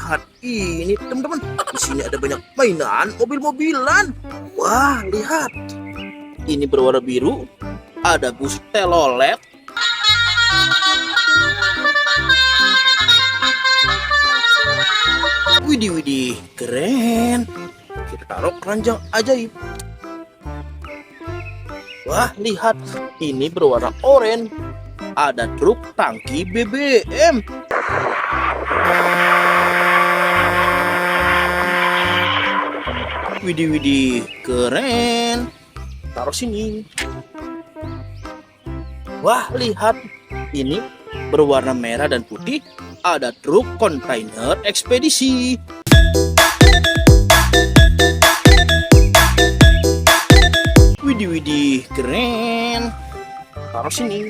lihat ini teman-teman. Di sini ada banyak mainan mobil-mobilan. Wah, lihat. Ini berwarna biru. Ada bus telolet. Widih, keren. Kita taruh keranjang ajaib. Wah, lihat. Ini berwarna oranye. Ada truk tangki BBM. Widih, keren. Taruh sini. Wah, lihat. Ini berwarna merah dan putih. Ada truk kontainer ekspedisi. Widih, keren. Taruh sini.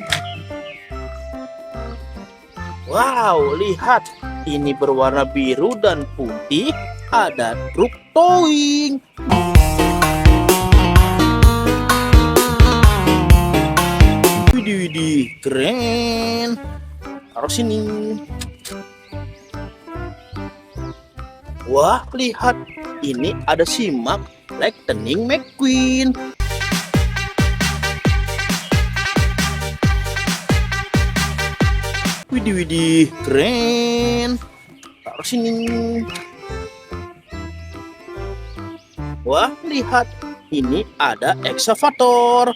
Wow, lihat. Ini berwarna biru dan putih. Ada truk towing. Widih, keren. Taruh sini. Wah, lihat. Ini ada simak Lightning McQueen. Widih, keren. Taruh sini. Wah, lihat. Ini ada eksavator.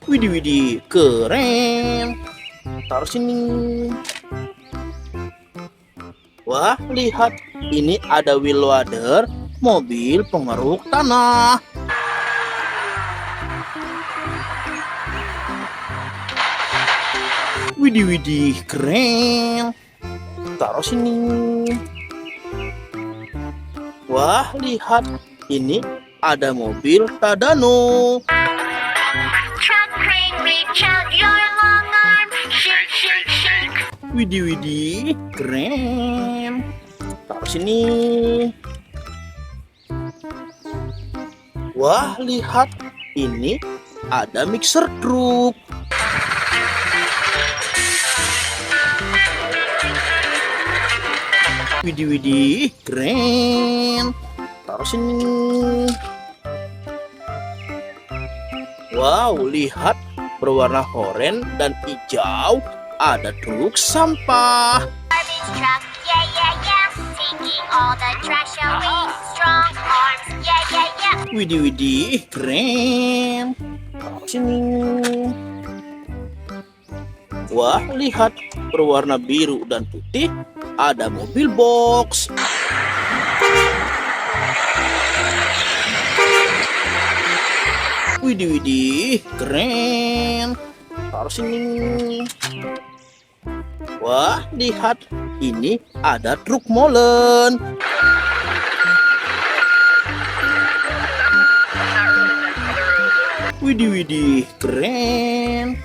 Widih, keren. Taruh sini. Wah, lihat. Ini ada wheel loader, mobil pengeruk tanah. Widih, keren. Taruh sini. Wah, lihat. Ini ada mobil Tadano. Widih, keren. Taruh sini. Wah, lihat. Ini ada mixer truk. Widih, keren. Taruh sini. Wow, lihat. Berwarna oranye dan hijau. Ada truk sampah. Widih, keren. Taruh sini. Wah, lihat. Berwarna biru dan putih. Ada mobil box. Widih, keren. Taruh sini. Wah, lihat. Ini ada truk molen. Widih, keren.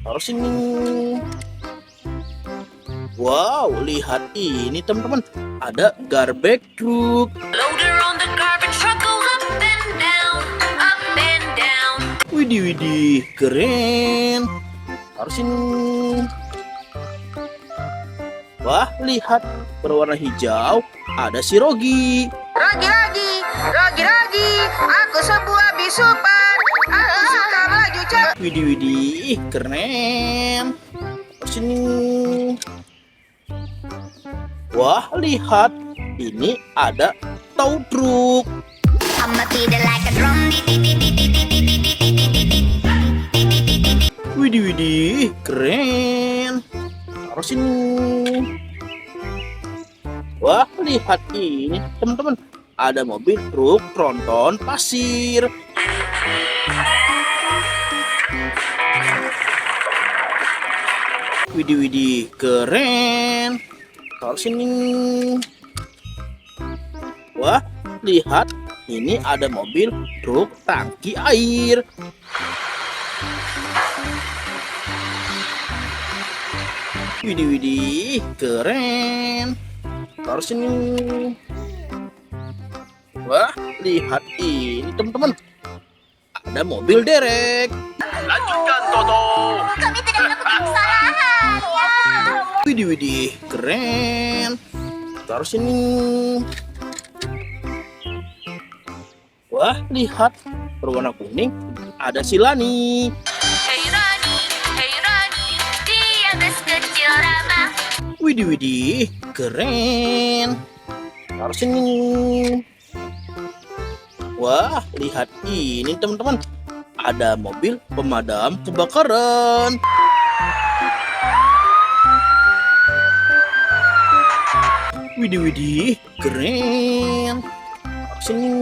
Taruh sini. Wow, lihat ini teman-teman. Ada garbage truck. Widih, keren. Taruh sini. Wah, lihat. Berwarna hijau. Ada si Rogi. Rogi, aku sebuah bisupan. Aku suka melaju cepat. Widih, keren. Taruh sini. Wah, lihat. Ini ada tow truck. Widih, keren. Taruh sini. Wah, lihat ini teman-teman. Ada mobil truk tronton pasir. Widih, keren. Taruh sini. Wah, lihat. Ini ada mobil truk tangki air. Widih, keren. Taruh sini. Wah, lihat ini teman-teman. Ada mobil derek. Lanjutkan, Toto. Kami tidak melakukan kesalahan. Ya. Widih, widih, keren. Taruh sini. Wah, lihat. Berwarna kuning. Ada si Lani. Hei Rani, dia bus kecil ramah. Widih, widih, keren. Taruh sini. Wah, lihat ini teman-teman. Ada mobil pemadam kebakaran. Widih, widih, keren. Taruh sini.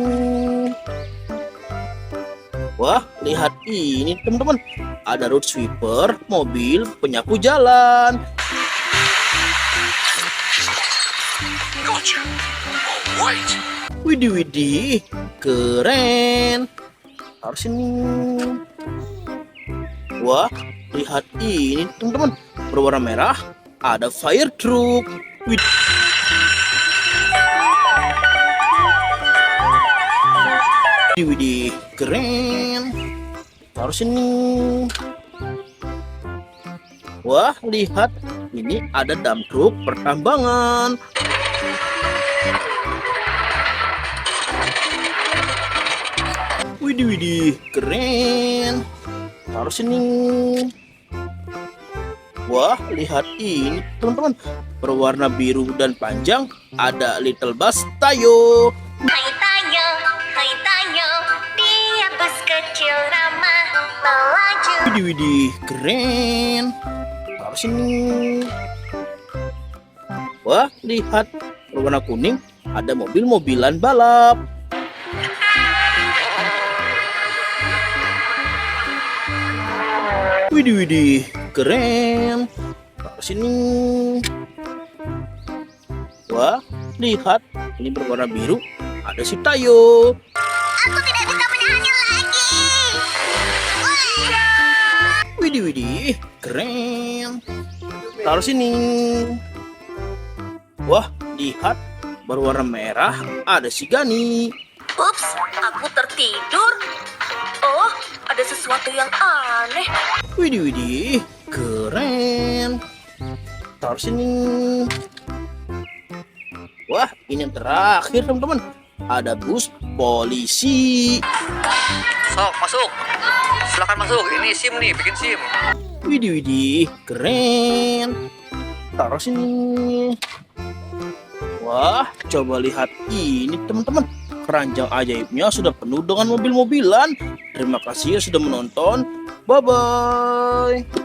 Wah, lihat ini teman-teman. Ada road sweeper, mobil penyapu jalan. Gotcha. Oh, wait. Widih, widih, keren. Taruh sini. Wah, lihat ini teman-teman. Berwarna merah, ada fire truck. Widih, widih, keren. Taruh sini. Wah, lihat. Ini ada dump truck pertambangan. Widih, widih, keren. Taruh sini. Wah, lihat ini teman-teman. Berwarna biru dan panjang. Ada Little Bus Tayo. Hai Tayo, dia bus kecil ramah melaju. Widih, widih, keren. Taruh sini. Wah, lihat. Berwarna kuning. Ada mobil-mobilan balap. Widih, widih, keren. Taruh sini. Wah, lihat. Ini berwarna biru. Ada si Tayo. Aku tidak bisa menahannya lagi. Widih, widih, keren. Taruh sini. Wah, lihat. Berwarna merah. Ada si Gani. Ups, aku tertidur. Oh, ada sesuatu yang aneh. Widih, widih, keren. Taruh sini. Wah, ini yang terakhir teman-teman. Ada bus polisi. Sok, masuk. Silakan masuk. Ini SIM nih, bikin SIM. Widih, widih, keren. Taruh sini. Wah, coba lihat ini teman-teman. Keranjang ajaibnya sudah penuh dengan mobil-mobilan. Terima kasih ya sudah menonton. Bye-bye.